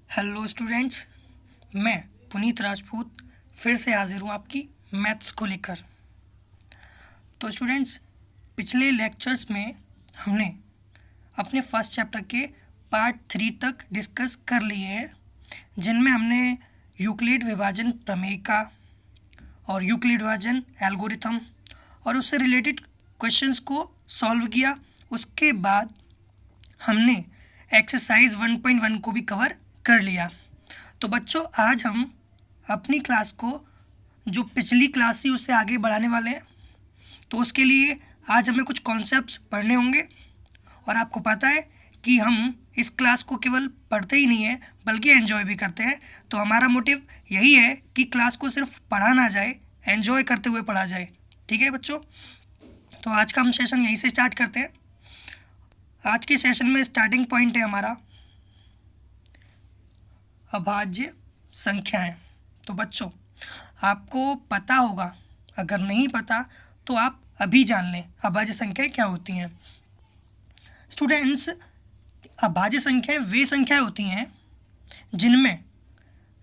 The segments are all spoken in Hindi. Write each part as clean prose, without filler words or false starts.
हेलो स्टूडेंट्स, मैं पुनीत राजपूत फिर से हाजिर हूँ आपकी मैथ्स को लेकर। तो स्टूडेंट्स, पिछले लेक्चर्स में हमने अपने फर्स्ट चैप्टर के पार्ट 3 तक डिस्कस कर लिए हैं, जिनमें हमने यूक्लिड विभाजन प्रमेय का और यूक्लिड विभाजन एल्गोरिथम और उससे रिलेटेड क्वेश्चंस को सॉल्व किया। उसके बाद हमने एक्सरसाइज 1.1 को भी कवर कर लिया। तो बच्चों, आज हम अपनी क्लास को जो पिछली क्लास थी उससे आगे बढ़ाने वाले हैं। तो उसके लिए आज हमें कुछ कॉन्सेप्ट्स पढ़ने होंगे, और आपको पता है कि हम इस क्लास को केवल पढ़ते ही नहीं हैं बल्कि एंजॉय भी करते हैं। तो हमारा मोटिव यही है कि क्लास को सिर्फ पढ़ा ना जाए, एंजॉय करते हुए पढ़ा जाए। ठीक है बच्चों? तो आज का हम सेशन यहीं से स्टार्ट करते हैं। आज के सेशन में स्टार्टिंग पॉइंट है हमारा अभाज्य संख्याएं। तो बच्चों, आपको पता होगा, अगर नहीं पता तो आप अभी जान लें अभाज्य संख्याएं क्या होती हैं। स्टूडेंट्स, अभाज्य संख्याएं वे संख्याएं होती हैं जिनमें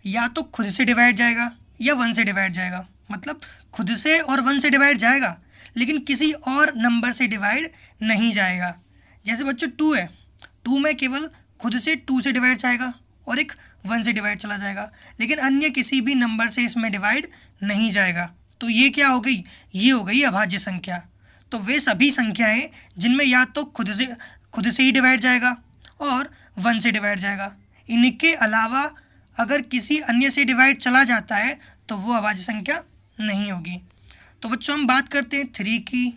या तो खुद से डिवाइड जाएगा या 1 से डिवाइड जाएगा। मतलब खुद से और 1 से डिवाइड जाएगा, लेकिन किसी और नंबर से डिवाइड नहीं जाएगा। जैसे बच्चों 2 है, 2 में केवल खुद से 2 से डिवाइड जाएगा और एक 1 से डिवाइड चला जाएगा, लेकिन अन्य किसी भी नंबर से इसमें डिवाइड नहीं जाएगा। तो ये क्या हो गई? ये हो गई अभाज्य संख्या। तो वे सभी संख्याएं जिनमें या तो खुद से ही डिवाइड जाएगा और 1 से डिवाइड जाएगा। इनके अलावा अगर किसी अन्य से डिवाइड चला जाता है तो वो अभाज्य संख्या नहीं होगी। तो बच्चों, हम बात करते हैं 3 की,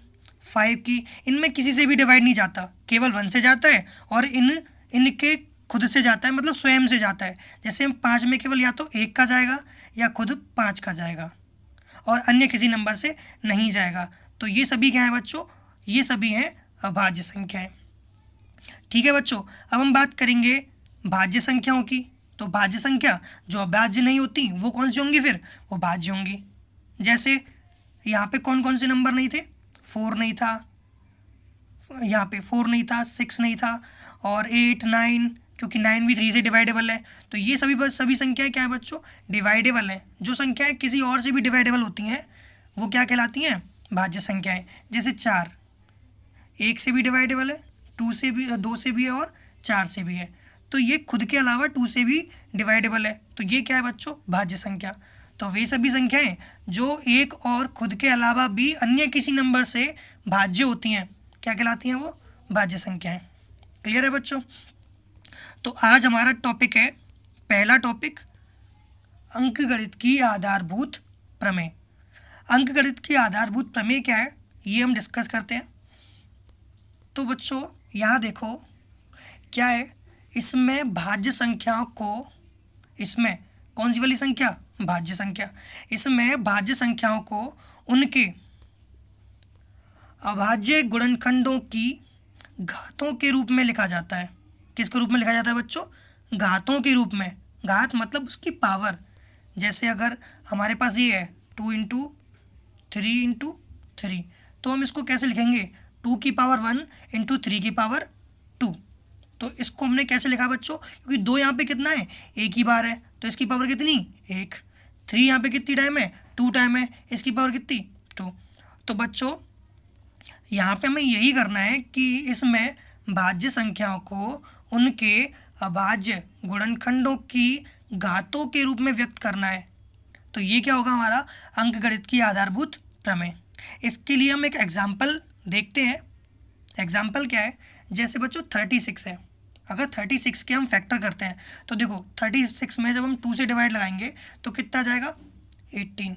5 की। इनमें किसी से भी डिवाइड नहीं जाता, केवल 1 से जाता है और इनके खुद से जाता है, मतलब स्वयं से जाता है। जैसे हम 5 में केवल या तो 1 का जाएगा या खुद 5 का जाएगा और अन्य किसी नंबर से नहीं जाएगा। तो ये सभी क्या है बच्चों? ये सभी हैं अभाज्य संख्याएं। ठीक है बच्चों, अब हम बात करेंगे भाज्य संख्याओं की। तो भाज्य संख्या जो अभाज्य नहीं होती वो कौन सी होंगी? फिर वो भाज्य होंगी। जैसे यहाँ पे कौन कौन से नंबर नहीं थे? 4 नहीं था, यहाँ पे 4 नहीं था, 6 नहीं था, और 8, 9, क्योंकि 9 भी 3 से डिवाइडेबल है। तो ये सभी संख्याएं क्या है बच्चों? डिवाइडेबल हैं। जो संख्याएं किसी और से भी डिवाइडेबल होती हैं वो क्या कहलाती हैं? भाज्य संख्याएं। जैसे 4 1 से भी डिवाइडेबल है, 2 से भी, 2 से भी है और 4 से भी है। तो ये खुद के अलावा 2 से भी डिवाइडेबल है। तो ये क्या है बच्चों? भाज्य संख्या। तो वे सभी संख्याएं जो एक और खुद के अलावा भी अन्य किसी नंबर से भाज्य होती हैं क्या कहलाती हैं? वो भाज्य संख्याएं। क्लियर है बच्चों? तो आज हमारा टॉपिक है, पहला टॉपिक, अंकगणित की आधारभूत प्रमेय। अंकगणित की आधारभूत प्रमेय क्या है ये हम डिस्कस करते हैं। तो बच्चों यहाँ देखो क्या है, इसमें भाज्य संख्याओं को, इसमें कौन सी वाली संख्या? भाज्य संख्या। इसमें भाज्य संख्याओं को उनके अभाज्य गुणनखंडों की घातों के रूप में लिखा जाता है। किसके रूप में लिखा जाता है बच्चों? घातों के रूप में। घात मतलब उसकी पावर। जैसे अगर हमारे पास ये है 2 इंटू 3 इंटू 3, तो हम इसको कैसे लिखेंगे? 2 की पावर 1 इंटू 3 की पावर 2। तो इसको हमने कैसे लिखा बच्चों? क्योंकि 2 यहाँ पे कितना है? एक ही बार है, तो इसकी पावर कितनी? 1। 3 यहाँ पे कितनी टाइम है? 2 टाइम है, इसकी पावर कितनी? 2। तो बच्चों यहाँ पे हमें यही करना है कि इसमें भाज्य संख्याओं को उनके अभाज्य गुणनखंडों की घातों के रूप में व्यक्त करना है। तो ये क्या होगा? हमारा अंकगणित की आधारभूत प्रमेय। इसके लिए हम एक एग्जाम्पल देखते हैं। एग्जाम्पल क्या है? जैसे बच्चों 36 है। अगर 36 के हम फैक्टर करते हैं तो देखो 36 में जब हम 2 से डिवाइड लगाएंगे तो कितना जाएगा? 18।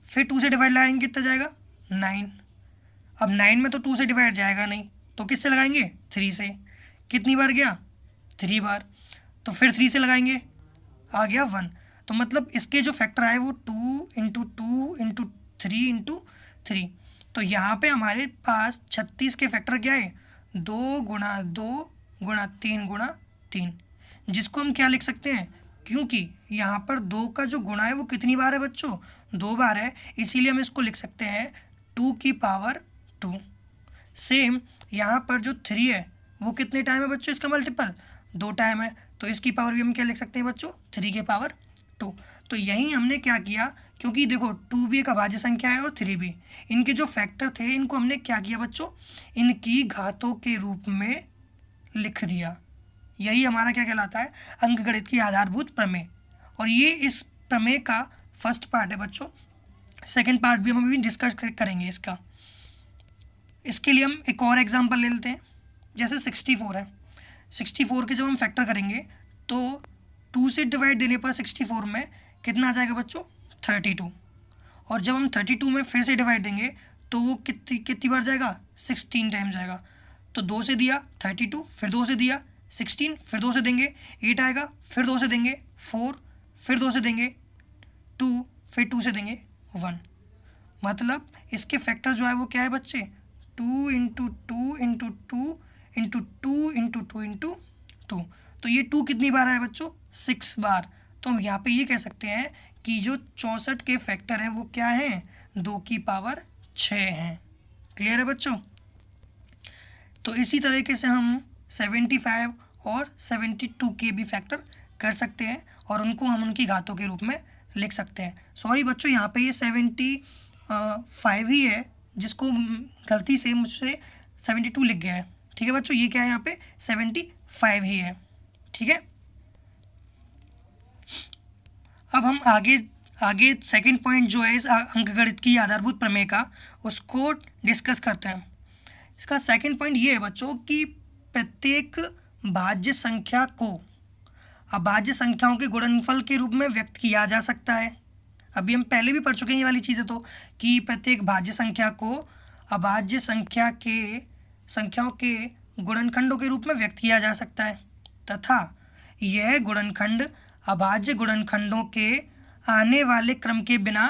फिर 2 से डिवाइड लगाएंगे कितना जाएगा? 9। अब 9 में तो 2 से डिवाइड जाएगा नहीं, तो किससे लगाएंगे? 3 से। कितनी बार गया? 3 बार। तो फिर 3 से लगाएंगे, आ गया 1। तो मतलब इसके जो फैक्टर आए वो 2 इंटू 2 इंटू 3 इंटू 3। तो यहाँ पे हमारे पास 36 के फैक्टर क्या है? 2 गुणा 2 गुणा 3 गुणा 3, जिसको हम क्या लिख सकते हैं? क्योंकि यहाँ पर 2 का जो गुणा है वो कितनी बार है बच्चों? 2 बार है, इसीलिए हम इसको लिख सकते हैं 2 की पावर 2। सेम यहाँ पर जो 3 है वो कितने टाइम है बच्चों? इसका मल्टीपल 2 टाइम है, तो इसकी पावर भी हम क्या लिख सकते हैं बच्चों, 3 की पावर 2। तो यही हमने क्या किया, क्योंकि देखो 2 भी एक अभाज्य संख्या है और 3 भी, इनके जो फैक्टर थे इनको हमने क्या किया बच्चों, इनकी घातों के रूप में लिख दिया। यही हमारा क्या कहलाता है, अंकगणित की आधारभूत प्रमेय। और ये इस प्रमेय का फर्स्ट पार्ट है बच्चों। सेकंड पार्ट भी हम अभी डिस्कस करेंगे इसका। इसके लिए हम एक और एग्जांपल ले लेते हैं। जैसे 64 है, 64 के जब हम फैक्टर करेंगे तो 2 से डिवाइड देने पर 64 में कितना आ जाएगा बच्चों, 32। और जब हम 32 में फिर से डिवाइड देंगे तो वो कितनी बार जाएगा, 16 टाइम जाएगा। तो 2 से दिया 32, फिर 2 से दिया 16, फिर 2 से देंगे 8 आएगा, फिर 2 से देंगे 4, फिर 2 से देंगे 2, फिर 2 से देंगे 1। मतलब इसके फैक्टर जो है वो क्या है बच्चे, 2 into 2 into 2 into 2 into 2 into 2। तो ये 2 कितनी बार है बच्चों, 6 बार। तो हम यहाँ पे ये कह सकते हैं कि जो 64 के फैक्टर हैं वो क्या हैं, 2 की पावर 6 हैं। क्लियर है बच्चों। तो इसी तरीके से हम 75 और 72 के भी फैक्टर कर सकते हैं और उनको हम उनकी घातों के रूप में लिख सकते हैं। सॉरी बच्चों, यहाँ पे ये 75 ही है, जिसको गलती से मुझसे 72 लिख गया है। ठीक है बच्चों, ये क्या है यहाँ पे 75 ही है। ठीक है, अब हम आगे सेकंड पॉइंट जो है इस अंकगणित की आधारभूत प्रमेय का, उसको डिस्कस करते हैं। इसका सेकंड पॉइंट ये है बच्चों कि प्रत्येक भाज्य संख्या को अभाज्य संख्याओं के गुणनफल के रूप में व्यक्त किया जा सकता है। अभी हम पहले भी पढ़ चुके हैं ये वाली चीज़ें, तो कि प्रत्येक भाज्य संख्या को अभाज्य संख्याओं के गुणनखंडों के रूप में व्यक्त किया जा सकता है तथा यह गुणनखंड अभाज्य गुणनखंडों के आने वाले क्रम के बिना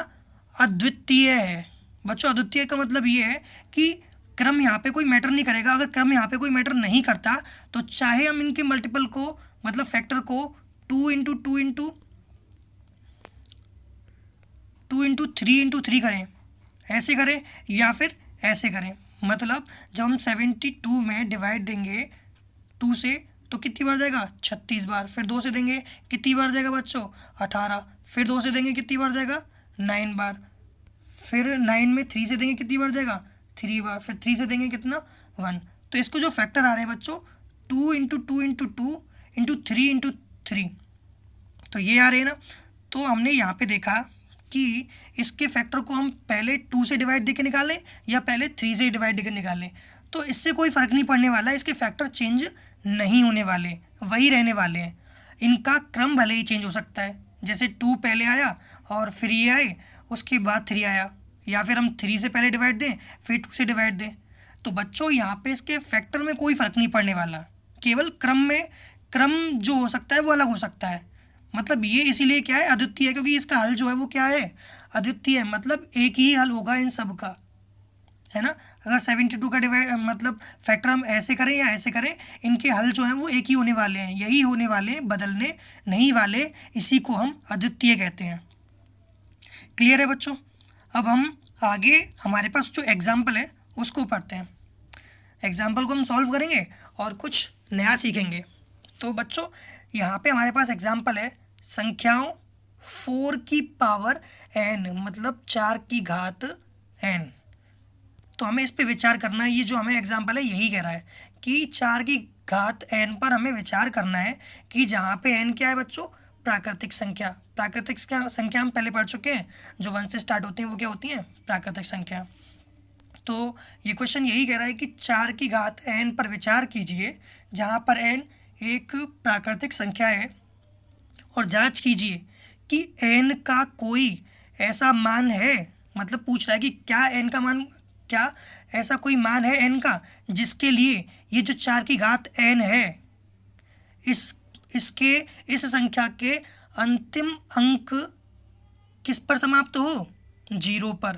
अद्वितीय है। बच्चों अद्वितीय का मतलब ये है कि क्रम यहाँ पे कोई मैटर नहीं करेगा। अगर क्रम यहाँ पे कोई मैटर नहीं करता तो चाहे हम इनके मल्टीपल को मतलब फैक्टर को 2 इंटू 2 इंटू 2 इंटू 3 इंटू 3 करें, ऐसे करें या फिर ऐसे करें। मतलब जब हम 72 में डिवाइड देंगे 2 से तो कितनी बार जाएगा, 36 बार। फिर 2 से देंगे कितनी बार जाएगा बच्चों, 18। फिर 2 से देंगे कितनी बार जाएगा, 9 बार। फिर 9 में 3 से देंगे कितनी बार जाएगा, 3 बार। फिर 3 से देंगे कितना, 1। तो इसको जो फैक्टर आ रहे हैं बच्चों 2 इंटू 2 इंटू 2 इंटू 3 इंटू 3, तो ये आ रहे हैं ना। तो हमने यहाँ पे देखा कि इसके फैक्टर को हम पहले 2 से डिवाइड देके निकालें या पहले 3 से डिवाइड देकर निकालें, तो इससे कोई फ़र्क नहीं पड़ने वाला। इसके फैक्टर चेंज नहीं होने वाले, वही रहने वाले हैं। इनका क्रम भले ही चेंज हो सकता है, जैसे 2 पहले आया और फिर ये आए, उसके बाद 3 आया, या फिर हम 3 से पहले डिवाइड दें फिर 2 से डिवाइड दें। तो बच्चों यहाँ पे इसके फैक्टर में कोई फ़र्क नहीं पड़ने वाला, केवल क्रम जो हो सकता है वो अलग हो सकता है। मतलब ये इसीलिए क्या है, अद्वितीय है, क्योंकि इसका हल जो है वो क्या है, अद्वितीय है। मतलब एक ही हल होगा इन सब का, है ना। अगर 72 का डिवाइड मतलब फैक्टर हम ऐसे करें या ऐसे करें, इनके हल जो हैं वो एक ही होने वाले हैं, यही होने वाले, बदलने नहीं वाले। इसी को हम अद्वितीय कहते हैं। क्लियर है बच्चों। अब हम आगे हमारे पास जो एग्जाम्पल है उसको पढ़ते हैं। एग्जाम्पल को हम सॉल्व करेंगे और कुछ नया सीखेंगे। तो बच्चों यहाँ पे हमारे पास एग्जाम्पल है संख्याओं 4 की पावर n, मतलब 4 की घात n। तो हमें इस पे विचार करना है। ये जो हमें एग्जाम्पल है यही कह रहा है कि 4 की घात n पर हमें विचार करना है कि जहाँ पे n क्या है बच्चों, प्राकृतिक संख्या। प्राकृतिक संख्या हम पहले पढ़ चुके हैं, जो 1 से स्टार्ट होती हैं वो क्या होती हैं, प्राकृतिक संख्या। तो ये क्वेश्चन यही कह रहा है कि 4 की घात n पर विचार कीजिए, जहाँ पर n एक प्राकृतिक संख्या है, और जांच कीजिए कि n का कोई ऐसा मान है, मतलब पूछ रहा है कि क्या ऐसा कोई मान है n का जिसके लिए ये जो 4 की घात n है, इस संख्या के अंतिम अंक किस पर समाप्त हो, 0 पर।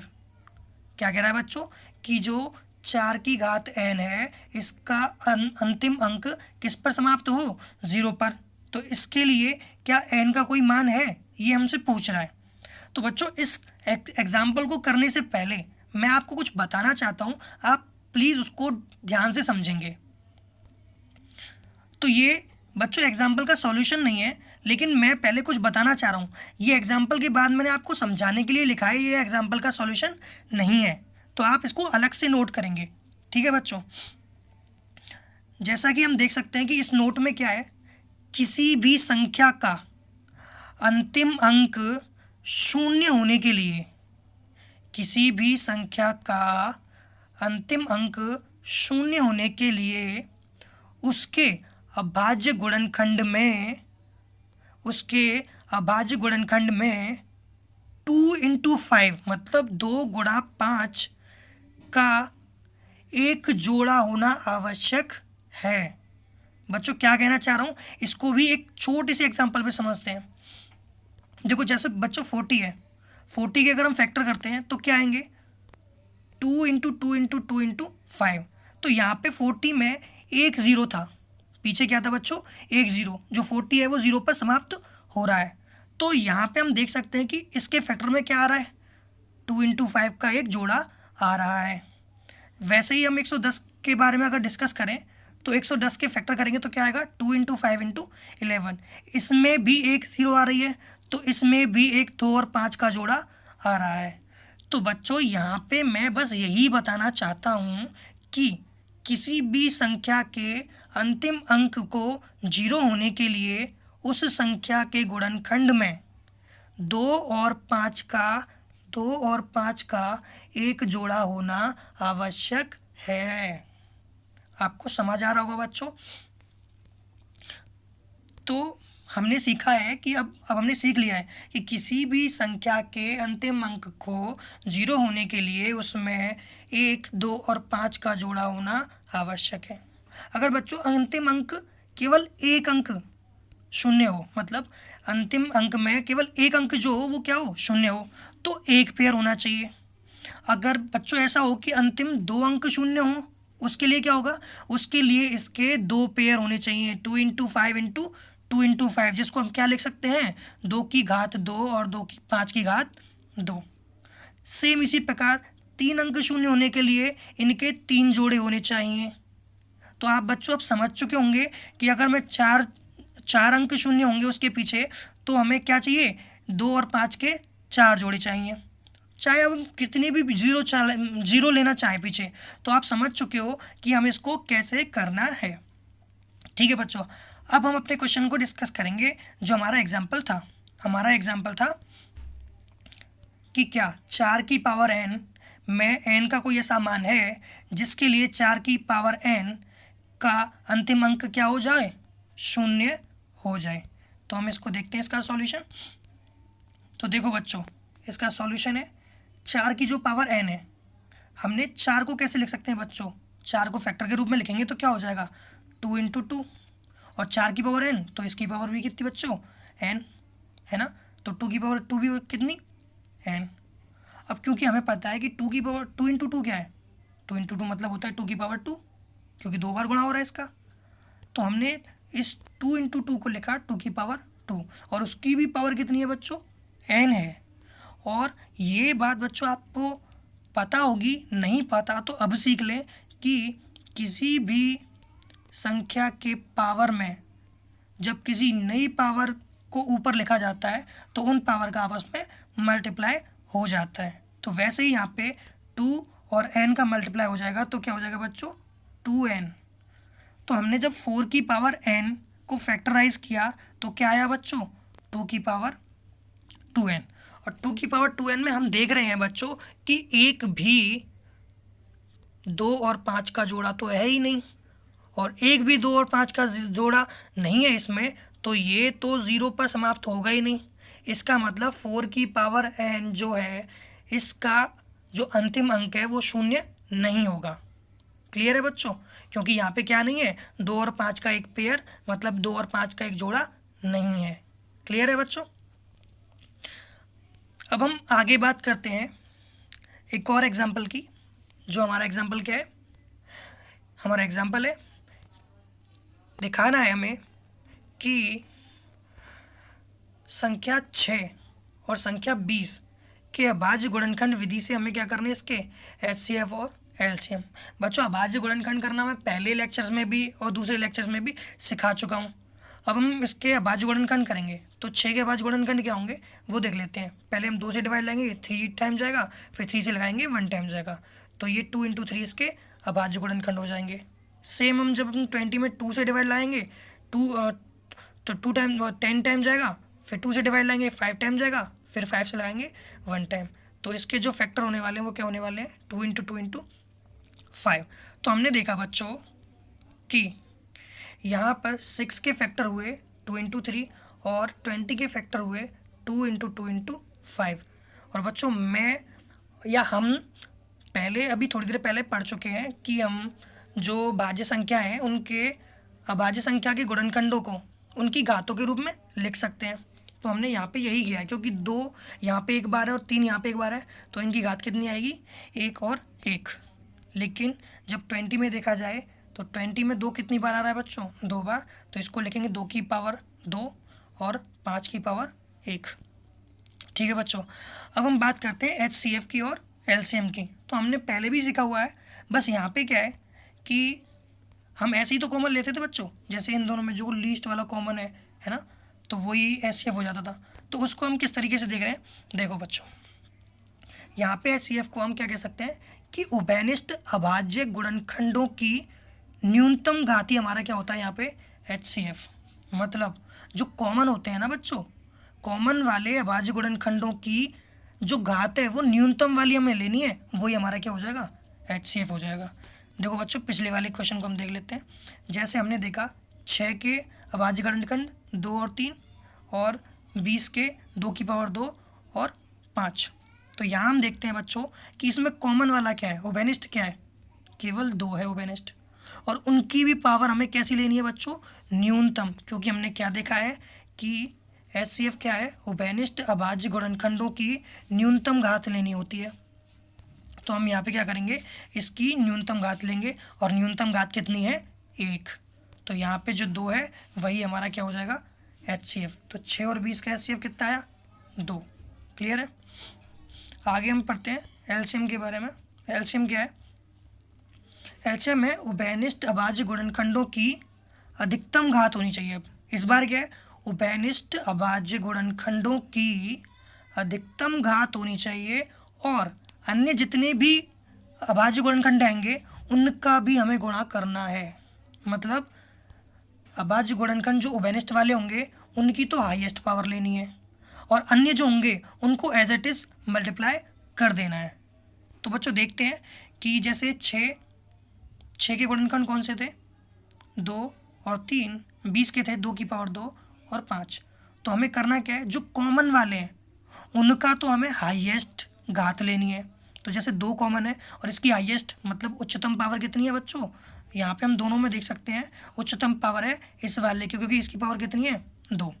क्या कह रहा है बच्चों कि जो 4 की घात n है इसका अंतिम अंक किस पर समाप्त हो, 0 पर। तो इसके लिए क्या n का कोई मान है, ये हमसे पूछ रहा है। तो बच्चों इस एग्जाम्पल को करने से पहले मैं आपको कुछ बताना चाहता हूँ, आप प्लीज़ उसको ध्यान से समझेंगे। तो ये बच्चों एग्जाम्पल का सॉल्यूशन नहीं है, लेकिन मैं पहले कुछ बताना चाह रहा हूँ। ये एग्जाम्पल के बाद मैंने आपको समझाने के लिए लिखा है, ये एग्जाम्पल का सॉल्यूशन नहीं है, तो आप इसको अलग से नोट करेंगे। ठीक है बच्चों, जैसा कि हम देख सकते हैं कि इस नोट में क्या है, किसी भी संख्या का अंतिम अंक शून्य होने के लिए, किसी भी संख्या का अंतिम अंक शून्य होने के लिए उसके अभाज्य गुणनखंड में, उसके अभाज्य गुणनखंड में 2 × 5 मतलब 2 × 5 का एक जोड़ा होना आवश्यक है। बच्चों क्या कहना चाह रहा हूँ, इसको भी एक छोटे से एग्जांपल पे समझते हैं। देखो जैसे बच्चों 40 है, 40 के अगर हम फैक्टर करते हैं तो क्या आएंगे, 2 × 2 × 2 × 5। तो यहाँ पे 40 में एक ज़ीरो था, पीछे क्या था बच्चों, एक ज़ीरो, जो 40 है वो ज़ीरो पर समाप्त हो रहा है। तो यहाँ पे हम देख सकते हैं कि इसके फैक्टर में क्या आ रहा है, 2 × 5 का एक जोड़ा आ रहा है। वैसे ही हम 110 के बारे में अगर डिस्कस करें तो 110 के फैक्टर करेंगे तो क्या आएगा, 2 × 5 × 11। इसमें भी एक ज़ीरो आ रही है, तो इसमें भी एक 2 और 5 का जोड़ा आ रहा है। तो बच्चों यहाँ पे मैं बस यही बताना चाहता हूँ कि किसी भी संख्या के अंतिम अंक को 0 होने के लिए उस संख्या के गुणनखंड में 2 और 5 का एक जोड़ा होना आवश्यक है। आपको समझ आ रहा होगा बच्चों। तो हमने सीखा है कि अब हमने सीख लिया है कि किसी भी संख्या के अंतिम अंक को 0 होने के लिए उसमें 1, 2 और 5 का जोड़ा होना आवश्यक है। अगर बच्चों अंतिम अंक केवल एक अंक शून्य हो, मतलब अंतिम अंक में केवल एक अंक जो हो वो क्या हो, शून्य हो, तो एक पेयर होना चाहिए। अगर बच्चों ऐसा हो कि अंतिम 2 अंक शून्य हो, उसके लिए क्या होगा, उसके लिए इसके 2 पेयर होने चाहिए, 2 × 5 × 2 × 5, जिसको हम क्या लिख सकते हैं, 2 की घात 2 और 5 की घात 2। सेम इसी प्रकार 3 अंक शून्य होने के लिए इनके 3 जोड़े होने चाहिए। तो आप बच्चों अब समझ चुके होंगे कि अगर मैं चार अंक शून्य होंगे उसके पीछे, तो हमें क्या चाहिए, 2 और 5 के 4 जोड़े चाहिए। चाहे अब हम कितनी भी जीरो लेना चाहें पीछे, तो आप समझ चुके हो कि हमें इसको कैसे करना है। ठीक है बच्चों, अब हम अपने क्वेश्चन को डिस्कस करेंगे। जो हमारा एग्जाम्पल था कि क्या 4 की पावर n में n का कोई ऐसा मान है जिसके लिए 4 की पावर n का अंतिम अंक क्या हो जाए, शून्य हो जाए। तो हम इसको देखते हैं इसका सॉल्यूशन। तो देखो बच्चों, इसका सॉल्यूशन है 4 की जो पावर n है, हमने 4 को कैसे लिख सकते हैं बच्चों, 4 को फैक्टर के रूप में लिखेंगे तो क्या हो जाएगा, 2 × 2, और 4 की पावर n, तो इसकी पावर भी कितनी बच्चों, n है ना, तो 2 की पावर 2 भी कितनी, n। अब क्योंकि हमें पता है कि 2 की पावर 2 × 2 क्या है, 2 × 2 मतलब होता है 2 की पावर 2, क्योंकि 2 बार गुणा हो रहा है इसका। तो हमने इस 2 × 2 को लिखा 2 की पावर 2, और उसकी भी पावर कितनी है बच्चों, n है। और ये बात बच्चों आपको पता होगी, नहीं पता तो अब सीख लें कि किसी भी संख्या के पावर में जब किसी नई पावर को ऊपर लिखा जाता है तो उन पावर का आपस में मल्टीप्लाई हो जाता है। तो वैसे ही यहाँ पे 2 और n का मल्टीप्लाई हो जाएगा, तो क्या हो जाएगा बच्चों, 2n। तो हमने जब 4 की पावर n को फैक्टराइज किया तो क्या आया बच्चों, 2 की पावर 2n। और 2 की पावर 2n में हम देख रहे हैं बच्चों कि एक भी 2 और 5 का जोड़ा तो है ही नहीं, और एक भी 2 और 5 का जोड़ा नहीं है इसमें, तो ये तो 0 पर समाप्त होगा ही नहीं। इसका मतलब 4 की पावर n जो है, इसका जो अंतिम अंक है वो शून्य नहीं होगा। क्लियर है बच्चों, क्योंकि यहाँ पे क्या नहीं है, 2 और 5 का एक पेयर, मतलब 2 और 5 का एक जोड़ा नहीं है। क्लियर है बच्चों। अब हम आगे बात करते हैं एक और एग्जाम्पल की। जो हमारा एग्जाम्पल क्या है, हमारा एग्जाम्पल है, दिखाना है हमें कि संख्या 6 और संख्या 20 के अभाज्य गुणनखंड विधि से हमें क्या करना है, इसके HCF और LCM। बच्चों अभाज्य गुणनखंड करना मैं पहले लेक्चर्स में भी और दूसरे लेक्चर्स में भी सिखा चुका हूँ। अब हम इसके अभाज्य गुणनखंड करेंगे तो 6 के अभाज्य गुणनखंड क्या होंगे वो देख लेते हैं। पहले हम 2 से डिवाइड लगाएंगे, 3 टाइम जाएगा, फिर 3 से लगाएंगे 1 टाइम जाएगा, तो ये 2 × 3 इसके अभाज्य गुणनखंड हो जाएंगे। सेम हम जब हम 20 में 2 से डिवाइड लगाएंगे तो 2 टाइम 10 टाइम जाएगा, फिर 2 से डिवाइड लगाएंगे 5 टाइम जाएगा, फिर 5 से लगाएंगे 1 टाइम। तो इसके जो फैक्टर होने वाले हैं वो क्या होने वाले हैं 2 × 2 × 5। तो हमने देखा बच्चों कि यहाँ पर 6 के फैक्टर हुए 2 × 3 और 20 के फैक्टर हुए 2 × 2 × 5। और बच्चों हम पहले अभी थोड़ी देर पहले पढ़ चुके हैं कि हम जो भाज्य संख्या हैं उनके अभाज्य संख्या के गुणनखंडों को उनकी घातों के रूप में लिख सकते हैं। तो हमने यहाँ पे यही किया है, क्योंकि 2 यहाँ पे एक बार है और 3 यहाँ पे एक बार है, तो इनकी घात कितनी आएगी 1 और 1। लेकिन जब 20 में देखा जाए तो 20 में 2 कितनी बार आ रहा है बच्चों 2 बार, तो इसको लिखेंगे 2 की पावर 2 और 5 की पावर 1। ठीक है बच्चों, अब हम बात करते हैं HCF की और LCM की। तो हमने पहले भी सीखा हुआ है, बस यहाँ पे क्या है कि हम ऐसे ही तो कॉमन लेते थे बच्चों, जैसे इन दोनों में जो लीस्ट वाला कॉमन है ना, तो वही HCF हो जाता था। तो उसको हम किस तरीके से देख रहे हैं, देखो बच्चों यहाँ पे HCF को हम क्या कह सकते हैं कि उभयनिष्ठ अभाज्य गुणनखंडों की न्यूनतम घात ही हमारा क्या होता है यहाँ पे HCF। मतलब जो कॉमन होते हैं ना बच्चों, कॉमन वाले अभाज्य गुणनखंडों की जो घात है वो न्यूनतम वाली हमें लेनी है, वही हमारा क्या हो जाएगा HCF हो जाएगा। देखो बच्चों पिछले वाले क्वेश्चन को हम देख लेते हैं। जैसे हमने देखा 6 के अभाज्य गुणनखंड 2 और 3 और 20 के 2 की पावर 2 और 5। तो यहाँ हम देखते हैं बच्चों कि इसमें कॉमन वाला क्या है, उभयनिष्ठ क्या है, केवल 2 है उभयनिष्ठ, और उनकी भी पावर हमें कैसी लेनी है बच्चों न्यूनतम, क्योंकि हमने क्या देखा है कि HCF क्या है उभयनिष्ठ अभाज्य गुणनखंडों की न्यूनतम घात लेनी होती है। तो हम यहाँ पे क्या करेंगे इसकी न्यूनतम घात लेंगे, और न्यूनतम घात कितनी है 1। तो यहाँ पे जो 2 है वही हमारा क्या हो जाएगा HCF। तो 6 और 20 का HCF कितना आया 2। क्लियर है। आगे हम पढ़ते हैं LCM के बारे में। LCM क्या है, LCM है उभयनिष्ठ अभाज्य गुणनखंडों की अधिकतम घात होनी चाहिए। इस बार क्या है उभयनिष्ठ अभाज्य गुणनखंडों की अधिकतम घात होनी चाहिए, और अन्य जितने भी अभाज्य गुणनखंड आएंगे उनका भी हमें गुणा करना है। मतलब अभाज्य गुणनखंड जो उभयनिष्ठ वाले होंगे उनकी तो हाईएस्ट पावर लेनी है, और अन्य जो होंगे उनको एज इट इज़ मल्टीप्लाई कर देना है। तो बच्चों देखते हैं कि जैसे 6 के गुणनखंड कौन से थे 2 और 3, 20 के थे 2 की पावर 2 और 5। तो हमें करना क्या है जो कॉमन वाले हैं उनका तो हमें हाईएस्ट घात लेनी है। तो जैसे 2 कॉमन है और इसकी हाईएस्ट मतलब उच्चतम पावर कितनी है बच्चों, यहाँ पे हम दोनों में देख सकते हैं उच्चतम पावर है इस वाले की, क्योंकि इसकी पावर कितनी है 2।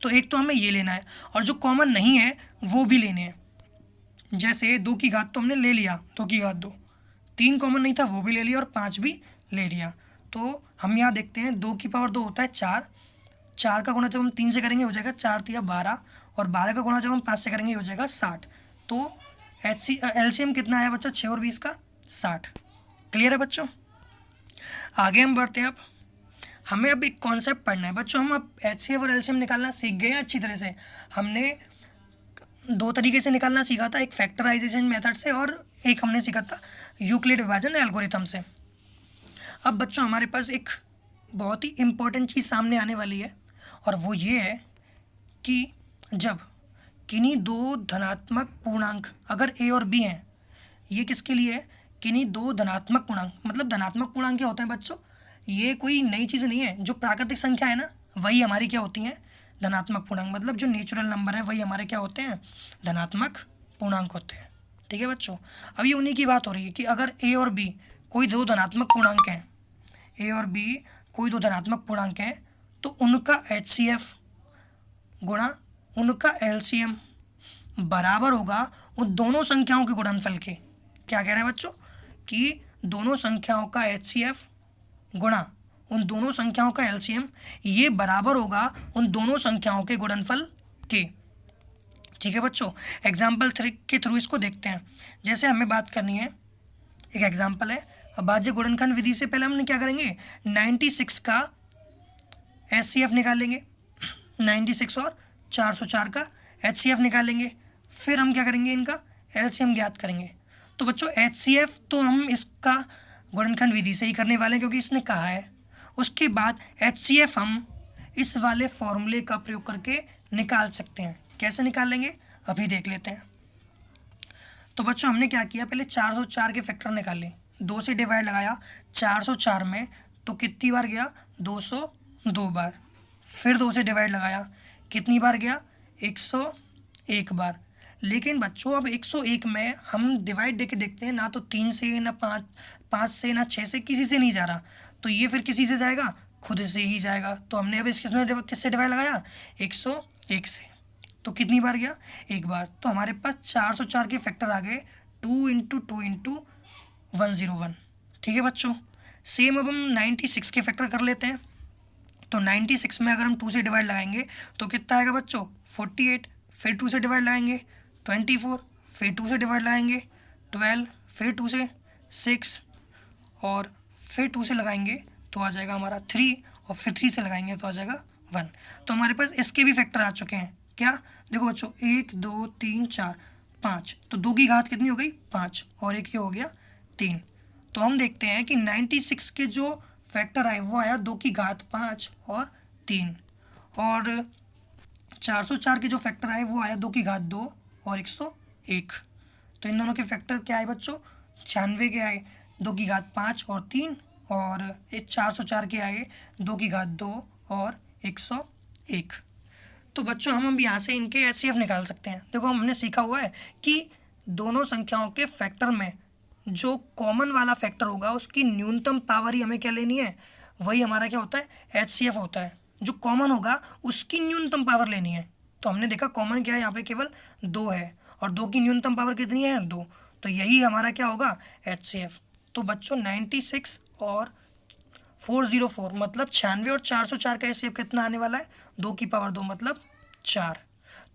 तो एक तो हमें ये लेना है, और जो कॉमन नहीं है वो भी लेने हैं। जैसे 2 की घात तो हमने ले लिया 2 की घात 2, 3 कॉमन नहीं था वो भी ले लिया, और 5 भी ले लिया। तो हम यहाँ देखते हैं 2 की पावर 2 होता है 4, 4 का गुणा जब हम 3 से करेंगे हो जाएगा 4 × 3 = 12, और 12 का गुणा जब हम 5 से करेंगे हो जाएगा 60। तो LCM कितना आया बच्चा 6 और 20 का 60। क्लियर है बच्चों। आगे हम बढ़ते हैं। अब हमें अब एक कॉन्सेप्ट पढ़ना है बच्चों। हम अब HCF और LCM निकालना सीख गए हैं अच्छी तरह से। हमने 2 तरीके से निकालना सीखा था, एक फैक्टराइजेशन मेथड से और एक हमने सीखा था यूक्लिड विभाजन एल्गोरिथम से। अब बच्चों हमारे पास एक बहुत ही इम्पोर्टेंट चीज़ सामने आने वाली है, और वो ये है कि जब किन्हीं 2 धनात्मक पूर्णांक अगर A और B हैं, ये किसके लिए है किन्हीं 2 धनात्मक पूर्णांक, मतलब धनात्मक पूर्णांक क्या होते हैं बच्चों, ये कोई नई चीज़ नहीं है। जो प्राकृतिक संख्या है ना वही हमारी क्या होती हैं धनात्मक पूर्णांक, मतलब जो नेचुरल नंबर है वही हमारे क्या होते हैं धनात्मक पूर्णांक होते हैं। ठीक है बच्चों। अब ये उन्हीं की बात हो रही है कि अगर A और B कोई 2 धनात्मक पूर्णांक हैं, A और B कोई 2 धनात्मक पूर्णांक हैं, तो उनका HCF गुणा उनका LCM बराबर होगा उन दोनों संख्याओं के गुणनफल के। क्या कह रहे हैं बच्चों कि दोनों संख्याओं का HCF गुणा उन दोनों संख्याओं का LCM ये बराबर होगा उन दोनों संख्याओं के गुणनफल के। ठीक है बच्चों। एग्जाम्पल 3 के थ्रू इसको देखते हैं। जैसे हमें बात करनी है, एक एग्जाम्पल है अभाज्य गुणनखंड विधि से पहले हमने क्या करेंगे 96 का HCF निकालेंगे 96 और 404 का HCF निकालेंगे। फिर हम क्या करेंगे, इनका LCM ज्ञात करेंगे। तो बच्चों HCF तो हम इसका गुणनखंड विधि से ही करने वाले हैं क्योंकि इसने कहा है। उसके बाद HCF हम इस वाले फॉर्मूले का प्रयोग करके निकाल सकते हैं। कैसे निकालेंगे अभी देख लेते हैं। तो बच्चों हमने क्या किया, पहले 404 के फैक्टर निकाले, 2 से डिवाइड लगाया 404 में, तो कितनी बार गया 202 बार। फिर 2 से डिवाइड लगाया, कितनी बार गया 101 बार। लेकिन बच्चों अब 101 में हम डिवाइड देके देखते हैं, ना तो 3 से ना 5 से ना 6 से, किसी से नहीं जा रहा। तो ये फिर किसी से जाएगा, खुद से ही जाएगा। तो हमने अब इसमें किससे डिवाइड लगाया 101 से, तो कितनी बार गया 1 बार। तो हमारे पास 404 के फैक्टर आ गए 2 × 2 × 101। ठीक है बच्चों। सेम अब हम 96 के फैक्टर कर लेते हैं। तो 96 में अगर हम 2 से डिवाइड लगाएंगे तो कितना आएगा बच्चों 48। फिर 2 से डिवाइड लगाएंगे 24, फिर 2 से डिवाइड लगाएंगे 12, फिर 2 से 6 और फिर 2 से लगाएंगे तो आ जाएगा हमारा 3 और फिर 3 से लगाएंगे तो आ जाएगा 1। तो हमारे पास इसके भी फैक्टर आ चुके हैं। क्या देखो बच्चों 1 2 3 4 5, तो 2 की घात कितनी हो गई 5 और एक ये हो गया 3। तो हम देखते हैं कि 96 के जो फैक्टर आए वो आया 2 की घात 5 और 3, और 404 के जो फैक्टर आए वो आया 2 की घात 2 और 101। तो इन दोनों के फैक्टर क्या आए बच्चों 96 के आए 2 की घात 5 और 3, और 404 के आए 2 की घात 2 और 101। तो बच्चों हम अब यहाँ से इनके HCF निकाल सकते हैं। देखो हमने सीखा हुआ है कि दोनों संख्याओं के फैक्टर में जो कॉमन वाला फैक्टर होगा उसकी न्यूनतम पावर ही हमें क्या लेनी है, वही हमारा क्या होता है HCF होता है। जो कॉमन होगा उसकी न्यूनतम पावर लेनी है। तो हमने देखा कॉमन क्या है, यहाँ पे केवल 2 है और 2 की न्यूनतम पावर कितनी है 2, तो यही हमारा क्या होगा HCF। तो बच्चों 96 और 404 मतलब 96 और 404 का HCF कितना आने वाला है 2 की पावर 2 मतलब 4।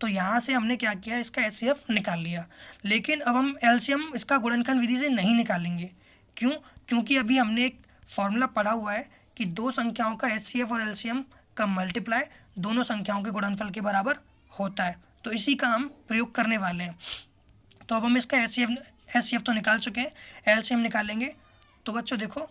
तो यहाँ से हमने क्या किया, इसका HCF निकाल लिया। लेकिन अब हम LCM इसका गुणनखंड विधि से नहीं निकालेंगे। क्यों? क्योंकि अभी हमने एक फॉर्मूला पढ़ा हुआ है कि दो संख्याओं का HCF और LCM का मल्टीप्लाई दोनों संख्याओं के गुणनफल के बराबर होता है। तो इसी का हम प्रयोग करने वाले हैं। तो अब हम इसका HCF तो निकाल चुके हैं, LCM निकालेंगे। तो बच्चों देखो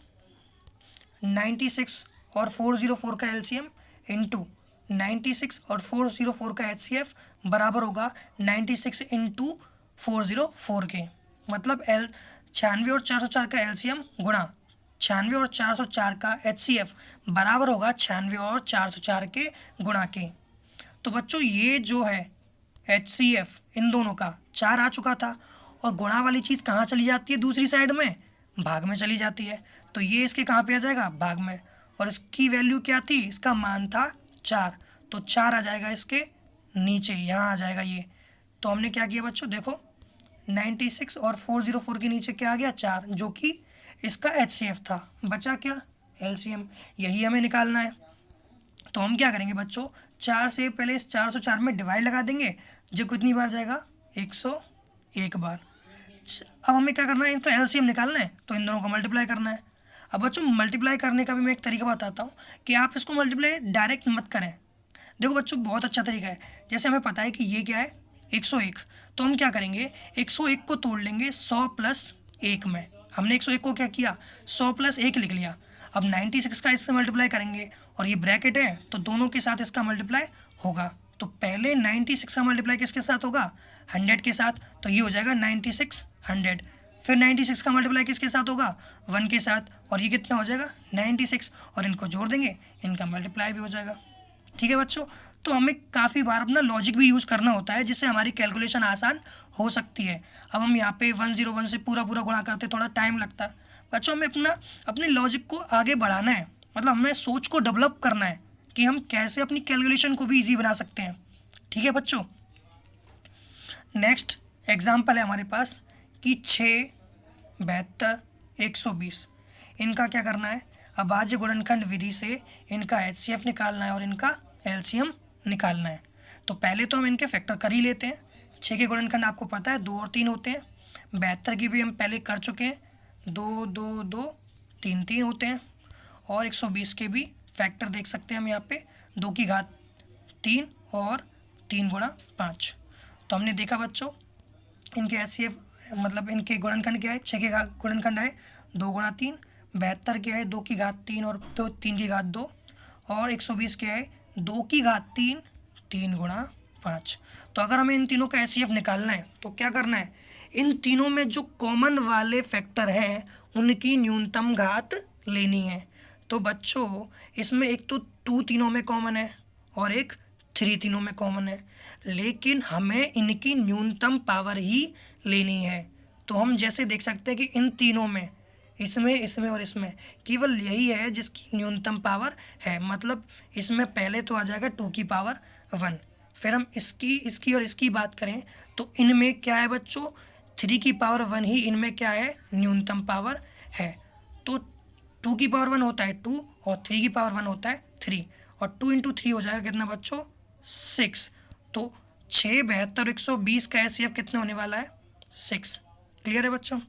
96 और 404 का LCM इंटू 96 और 404 का HCF बराबर होगा 96 इंटू 404 के, मतलब 96 और 404 का LCM गुणा 96 और 404 का HCF बराबर होगा 96 और 404 के गुणा के। तो बच्चों ये जो है HCF इन दोनों का 4 आ चुका था, और गुणा वाली चीज़ कहाँ चली जाती है दूसरी साइड में, भाग में चली जाती है। तो ये इसके कहाँ पे आ जाएगा भाग में, और इसकी वैल्यू क्या थी, इसका मान था 4, तो 4 आ जाएगा इसके नीचे, यहाँ आ जाएगा ये। तो हमने क्या किया बच्चों देखो 96 और 404 के नीचे क्या आ गया 4, जो कि इसका HCF था। बचा क्या LCM, यही हमें निकालना है। तो हम क्या करेंगे बच्चों 4 से पहले इस 404 में डिवाइड लगा देंगे, जो कितनी बार जाएगा 101 बार। अब हमें क्या करना है, इनको LCM निकालना है तो इन दोनों को मल्टीप्लाई करना है। अब बच्चों मल्टीप्लाई करने का भी मैं एक तरीका बताता हूँ कि आप इसको मल्टीप्लाई डायरेक्ट मत करें। देखो बच्चों बहुत अच्छा तरीका है। जैसे हमें पता है कि ये क्या है 101, तो हम क्या करेंगे 101 को तोड़ लेंगे 100 + 1 में। हमने 101 को क्या किया 100 + 1 लिख लिया। अब 96 का इससे मल्टीप्लाई करेंगे, और ये ब्रैकेट है तो दोनों के साथ इसका मल्टीप्लाई होगा। तो पहले 96 का मल्टीप्लाई किसके साथ होगा 100 के साथ, तो ये हो जाएगा 96 100। फिर 96 का मल्टीप्लाई किसके साथ होगा 1 के साथ, और ये कितना हो जाएगा 96, और इनको जोड़ देंगे, इनका मल्टीप्लाई भी हो जाएगा। ठीक है बच्चों। तो हमें काफ़ी बार अपना लॉजिक भी यूज़ करना होता है जिससे हमारी कैलकुलेशन आसान हो सकती है। अब हम यहाँ पे 101 से पूरा गुणा करते थोड़ा टाइम लगता है। बच्चों हमें अपने लॉजिक को आगे बढ़ाना है, मतलब हमें सोच को डेवलप करना है कि हम कैसे अपनी कैलकुलेशन को भी ईजी बना सकते हैं। ठीक है बच्चों। नेक्स्ट एग्जाम्पल है हमारे पास कि 6, 72, 120, इनका क्या करना है, अभाज्य गुणनखंड विधि से इनका HCF निकालना है और इनका LCM निकालना है। तो पहले तो हम इनके फैक्टर कर ही लेते हैं। 6 के गुणनखंड आपको पता है 2 और 3 होते हैं। 72 की भी हम पहले कर चुके हैं, 2 2 2 3 3 होते हैं। और 120 के भी फैक्टर देख सकते हैं हम यहाँ पे 2 की घात 3 और 3 गुणा 5। तो हमने देखा बच्चों इनके HCF मतलब इनके गुणनखंड क्या है, 6 के गुणनखंड है 2 गुणा 3, 72 क्या है 2 की घात 3 और 3 की घात 2, और 120 क्या है 2 की घात 3 3 गुणा 5। तो अगर हमें इन तीनों का HCF निकालना है तो क्या करना है, इन तीनों में जो कॉमन वाले फैक्टर हैं उनकी न्यूनतम घात लेनी है। तो बच्चों इसमें एक तो 2 तीनों में कॉमन है और एक 3 तीनों में कॉमन है, लेकिन हमें इनकी न्यूनतम पावर ही लेनी है। तो हम जैसे देख सकते हैं कि इन तीनों में इसमें और इसमें केवल यही है जिसकी न्यूनतम पावर है, मतलब इसमें पहले तो आ जाएगा 2 की पावर 1। फिर हम इसकी और इसकी बात करें तो इनमें क्या है बच्चों, 3 की पावर 1 ही इनमें क्या है, न्यूनतम पावर है। तो 2 की पावर 1 होता है 2 और 3 की पावर 1 होता है 3, और 2 इंटू 3 हो जाएगा कितना बच्चों, 6। तो 6, 72, 120 का HCF कितना होने वाला है, 6। क्लियर है बच्चों।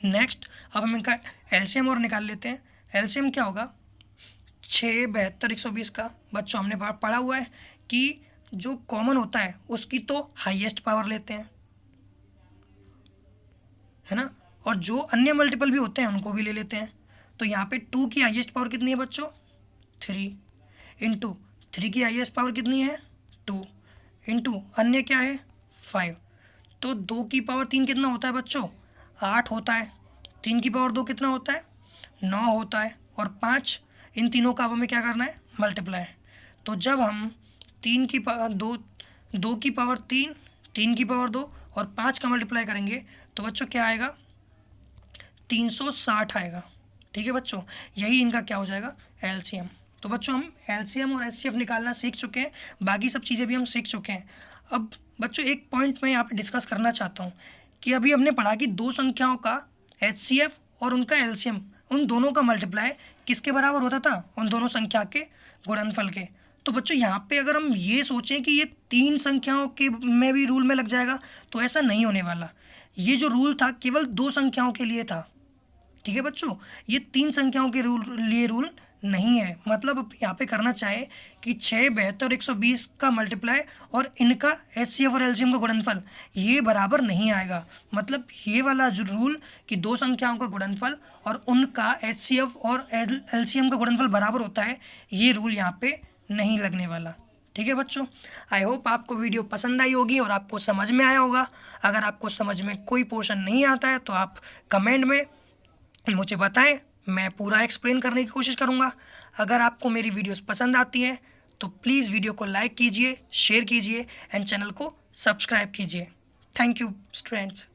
नेक्स्ट अब हम इनका LCM और निकाल लेते हैं। LCM क्या होगा, 6, 72, 120 का बच्चों हमने पढ़ा हुआ है कि जो कॉमन होता है उसकी तो हाईएस्ट पावर लेते हैं, है ना, और जो अन्य मल्टीपल भी होते हैं उनको भी ले लेते हैं। तो यहाँ पे 2 की हाईएस्ट पावर कितनी है बच्चों, 3, इंटू 3 की हाईएस्ट पावर कितनी है, 2, इंटू अन्य क्या है, 5। तो 2 की पावर 3 कितना होता है बच्चों, 8 होता है। 3 की पावर 2 कितना होता है, 9 होता है, और 5, इन तीनों का अब हमें क्या करना है, मल्टीप्लाई। तो जब हम 3 की पावर 2, 2 की पावर 3, 3 की पावर 2 और 5 का मल्टीप्लाई करेंगे तो बच्चों क्या आएगा, 360 आएगा। ठीक है बच्चों, यही इनका क्या हो जाएगा, LCM। तो बच्चों हम LCM और HCF निकालना सीख चुके हैं, बाकी सब चीज़ें भी हम सीख चुके हैं। अब बच्चों एक पॉइंट मैं यहाँ पे डिस्कस करना चाहता हूँ कि अभी हमने पढ़ा कि दो संख्याओं का HCF और उनका LCM, उन दोनों का मल्टीप्लाई किसके बराबर होता था, उन दोनों संख्या के गुणनफल के। तो बच्चों यहाँ पे अगर हम ये सोचें कि ये 3 संख्याओं के में भी रूल में लग जाएगा तो ऐसा नहीं होने वाला। ये जो रूल था केवल 2 संख्याओं के लिए था। ठीक है बच्चों, ये 3 संख्याओं के लिए रूल नहीं है। मतलब यहाँ पे करना चाहे कि 6, 72, 120 का मल्टीप्लाई और इनका HCF और LCM का गुणनफल ये बराबर नहीं आएगा। मतलब ये वाला जो रूल कि 2 संख्याओं का गुणनफल और उनका HCF और LCM का गुणनफल बराबर होता है, ये रूल यहाँ पे नहीं लगने वाला। ठीक है बच्चों, आई होप आपको वीडियो पसंद आई होगी और आपको समझ में आया होगा। अगर आपको समझ में कोई पोर्शन नहीं आता है तो आप कमेंट में मुझे बताएं, मैं पूरा एक्सप्लेन करने की कोशिश करूंगा। अगर आपको मेरी वीडियोस पसंद आती हैं तो प्लीज़ वीडियो को लाइक कीजिए, शेयर कीजिए एंड चैनल को सब्सक्राइब कीजिए। Thank you students.